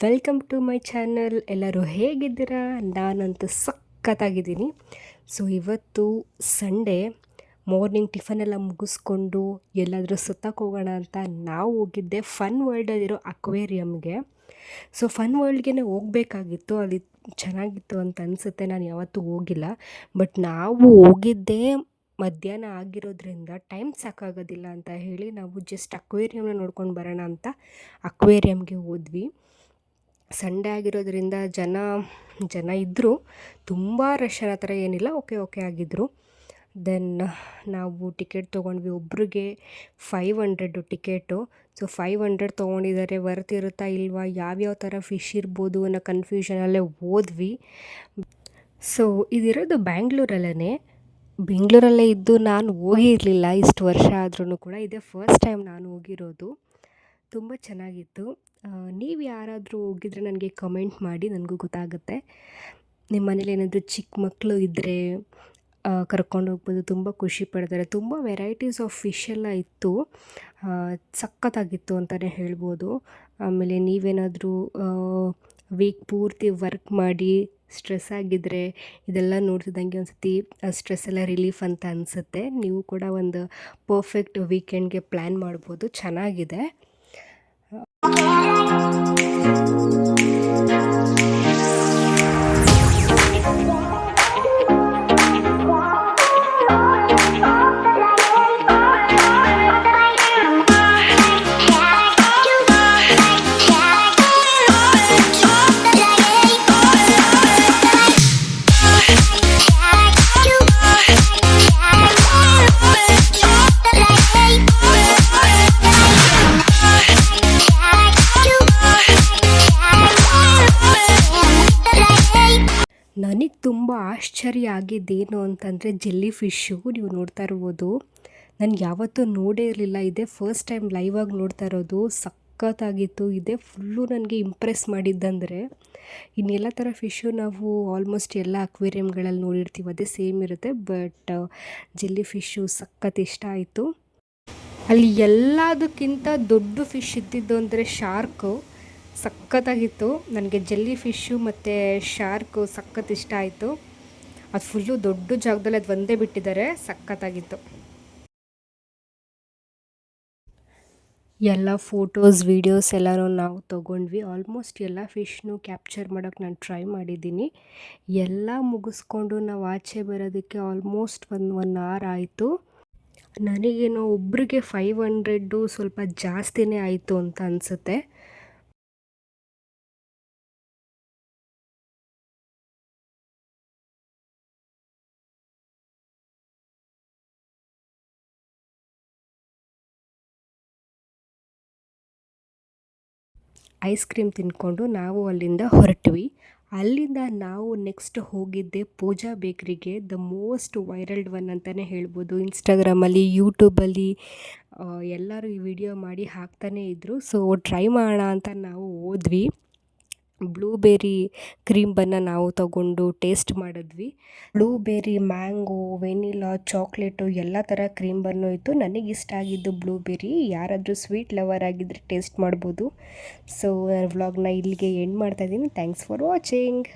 Welcome to my channel. ಎಲ್ಲರೂ ಹೇಗಿದ್ದೀರಾ? ನಾನಂತೂ ಸಖತ್ತಾಗಿದ್ದೀನಿ. ಸೊ ಇವತ್ತು ಸಂಡೇ ಮಾರ್ನಿಂಗ್ ಟಿಫನೆಲ್ಲ ಮುಗಿಸ್ಕೊಂಡು ಎಲ್ಲಾದರೂ ಸುತ್ತಕ್ಕೆ ಹೋಗೋಣ ಅಂತ ನಾವು ಹೋಗಿದ್ದೆ ಫನ್ ವರ್ಲ್ಡಲ್ಲಿರೋ ಅಕ್ವೇರಿಯಮ್ಗೆ. ಸೊ ಫನ್ ವರ್ಲ್ಡ್ಗೆ ಹೋಗಬೇಕಾಗಿತ್ತು, ಅಲ್ಲಿ ಚೆನ್ನಾಗಿತ್ತು ಅಂತ ಅನಿಸುತ್ತೆ. ನಾನು ಯಾವತ್ತೂ ಹೋಗಿಲ್ಲ, ಬಟ್ ನಾವು ಹೋಗಿದ್ದೇ ಮಧ್ಯಾಹ್ನ ಆಗಿರೋದ್ರಿಂದ ಟೈಮ್ ಸಾಕಾಗೋದಿಲ್ಲ ಅಂತ ಹೇಳಿ ನಾವು ಜಸ್ಟ್ ಅಕ್ವೇರಿಯಮ್ನ ನೋಡ್ಕೊಂಡು ಬರೋಣ ಅಂತ ಅಕ್ವೇರಿಯಮ್ಗೆ ಹೋದ್ವಿ. ಸಂಡೇ ಆಗಿರೋದ್ರಿಂದ ಜನ ಇದ್ದರು, ತುಂಬ ರಶ್ ಅನ್ನೋ ಥರ ಏನಿಲ್ಲ, ಓಕೆ ಆಗಿದ್ದರು. ದೆನ್ ನಾವು ಟಿಕೆಟ್ ತೊಗೊಂಡ್ವಿ. ಒಬ್ರಿಗೆ 500 ಟಿಕೆಟು. ಸೊ 500 ತೊಗೊಂಡಿದ್ದಾರೆ, ವರ್ತ್ ಇರುತ್ತಾ ಇಲ್ವಾ, ಯಾವ್ಯಾವ ಥರ ಫಿಶ್ ಇರ್ಬೋದು ಅನ್ನೋ ಕನ್ಫ್ಯೂಷನಲ್ಲೇ ಹೋದ್ವಿ. ಸೊ ಇದಿರೋದು ಬೆಂಗಳೂರಲ್ಲೇ ಇದ್ದು ನಾನು ಹೋಗಿರಲಿಲ್ಲ ಇಷ್ಟು ವರ್ಷ ಆದ್ರೂ ಕೂಡ. ಇದೇ ಫಸ್ಟ್ ಟೈಮ್ ನಾನು ಹೋಗಿರೋದು. ತುಂಬ ಚೆನ್ನಾಗಿತ್ತು. ನೀವು ಯಾರಾದರೂ ಹೋಗಿದ್ರೆ ನನಗೆ ಕಮೆಂಟ್ ಮಾಡಿ, ನನಗೂ ಗೊತ್ತಾಗುತ್ತೆ. ನಿಮ್ಮ ಮನೇಲಿ ಏನಾದರೂ ಚಿಕ್ಕ ಮಕ್ಕಳು ಇದ್ದರೆ ಕರ್ಕೊಂಡು ಹೋಗ್ಬೋದು, ತುಂಬ ಖುಷಿ ಪಡ್ತಾರೆ. ತುಂಬ ವೆರೈಟೀಸ್ ಆಫ್ ಫಿಶ್ ಎಲ್ಲ ಇತ್ತು, ಸಖತ್ತಾಗಿತ್ತು ಅಂತಲೇ ಹೇಳ್ಬೋದು. ಆಮೇಲೆ ನೀವೇನಾದರೂ ವೀಕ್ ಪೂರ್ತಿ ವರ್ಕ್ ಮಾಡಿ ಸ್ಟ್ರೆಸ್ ಆಗಿದ್ದರೆ ಇದೆಲ್ಲ ನೋಡ್ತಿದ್ದಂಗೆ ಒಂದು ಸತಿ ಸ್ಟ್ರೆಸ್ ಎಲ್ಲ ರಿಲೀಫ್ ಅಂತ ಅನಿಸುತ್ತೆ. ನೀವು ಕೂಡ ಒಂದು ಪರ್ಫೆಕ್ಟ್ ವೀಕೆಂಡ್ಗೆ ಪ್ಲ್ಯಾನ್ ಮಾಡ್ಬೋದು, ಚೆನ್ನಾಗಿದೆ. ನನಗೆ ತುಂಬ ಆಶ್ಚರ್ಯ ಆಗಿದ್ದೇನು ಅಂತಂದರೆ ಜೆಲ್ಲಿ ಫಿಶ್ಶು. ನೀವು ನೋಡ್ತಾ ಇರ್ಬೋದು, ನಾನು ಯಾವತ್ತೂ ನೋಡೇ ಇರಲಿಲ್ಲ, ಇದೇ ಫಸ್ಟ್ ಟೈಮ್ ಲೈವಾಗಿ ನೋಡ್ತಾ ಇರೋದು. ಸಖತ್ತಾಗಿತ್ತು. ಇದೇ ಫುಲ್ಲು ನನಗೆ ಇಂಪ್ರೆಸ್ ಮಾಡಿದ್ದಂದರೆ, ಇನ್ನೆಲ್ಲ ಥರ ಫಿಶ್ಶು ನಾವು ಆಲ್ಮೋಸ್ಟ್ ಎಲ್ಲ ಅಕ್ವೇರಿಯಮ್ಗಳಲ್ಲಿ ನೋಡಿರ್ತೀವಿ, ಅದೇ ಸೇಮ್ ಇರುತ್ತೆ. ಬಟ್ ಜೆಲ್ಲಿ ಫಿಶ್ಶು ಸಖತ್ ಇಷ್ಟ ಆಯಿತು. ಅಲ್ಲಿ ಎಲ್ಲದಕ್ಕಿಂತ ದೊಡ್ಡ ಫಿಶ್ ಇದ್ದಿದ್ದು ಅಂದರೆ ಶಾರ್ಕು. ಸಖತ್ತಾಗಿತ್ತು. ನನಗೆ ಜೆಲ್ಲಿ ಫಿಶ್ಶು ಮತ್ತು ಶಾರ್ಕು ಸಖತ್ ಇಷ್ಟ ಆಯಿತು. ಅದು ಫುಲ್ಲು ದೊಡ್ಡ ಜಾಗದಲ್ಲಿ ಅದು ಒಂದೇ ಬಿಟ್ಟಿದ್ದಾರೆ, ಸಖತ್ತಾಗಿತ್ತು. ಎಲ್ಲ ಫೋಟೋಸ್ ವೀಡಿಯೋಸ್ ಎಲ್ಲನೂ ನಾವು ತೊಗೊಂಡ್ವಿ. ಆಲ್ಮೋಸ್ಟ್ ಎಲ್ಲ ಫಿಶ್ನು ಕ್ಯಾಪ್ಚರ್ ಮಾಡೋಕ್ಕೆ ನಾನು ಟ್ರೈ ಮಾಡಿದ್ದೀನಿ. ಎಲ್ಲ ಮುಗಿಸ್ಕೊಂಡು ನಾವು ಆಚೆ ಬರೋದಕ್ಕೆ ಆಲ್ಮೋಸ್ಟ್ 1 hour ಆಯಿತು. ನನಗೇನೋ ಒಬ್ರಿಗೆ 500 ಸ್ವಲ್ಪ ಜಾಸ್ತಿನೇ ಆಯಿತು ಅಂತ ಅನಿಸುತ್ತೆ. ಐಸ್ ಕ್ರೀಮ್ ತಿಂದ್ಕೊಂಡು ನಾವು ಅಲ್ಲಿಂದ ಹೊರಟ್ವಿ. ಅಲ್ಲಿಂದ ನಾವು ನೆಕ್ಸ್ಟ್ ಹೋಗಿದ್ದೆ ಪೂಜಾ ಬೇಕ್ರಿಗೆ. ದ ಮೋಸ್ಟ್ ವೈರಲ್ಡ್ ಒನ್ ಅಂತಲೇ ಹೇಳ್ಬೋದು. ಇನ್ಸ್ಟಾಗ್ರಾಮಲ್ಲಿ, ಯೂಟ್ಯೂಬಲ್ಲಿ ಎಲ್ಲರೂ ಈ ವಿಡಿಯೋ ಮಾಡಿ ಹಾಕ್ತಾನೇ ಇದ್ದರು. ಸೊ ಟ್ರೈ ಮಾಡೋಣ ಅಂತ ನಾವು ಹೋದ್ವಿ. ಬ್ಲೂಬೆರಿ ಕ್ರೀಮ್ ಬನ್ನ ನಾವು ತಗೊಂಡು ಟೇಸ್ಟ್ ಮಾಡಿದ್ವಿ. ಬ್ಲೂಬೆರಿ, ಮ್ಯಾಂಗೋ, ವೆನಿಲಾ, ಚಾಕ್ಲೇಟು ಎಲ್ಲ ಥರ ಕ್ರೀಮ್ ಬನ್ನು ಇತ್ತು. ನನಗಿಷ್ಟ ಆಗಿದ್ದು ಬ್ಲೂಬೆರಿ. ಯಾರಾದರೂ ಸ್ವೀಟ್ ಲವರ್ ಆಗಿದ್ದರೆ ಟೇಸ್ಟ್ ಮಾಡ್ಬೋದು. ಸೊ ವ್ಲಾಗ್ನ ಇಲ್ಲಿಗೆ ಎಂಡ್ ಮಾಡ್ತಾಯಿದ್ದೀನಿ. Thanks for watching.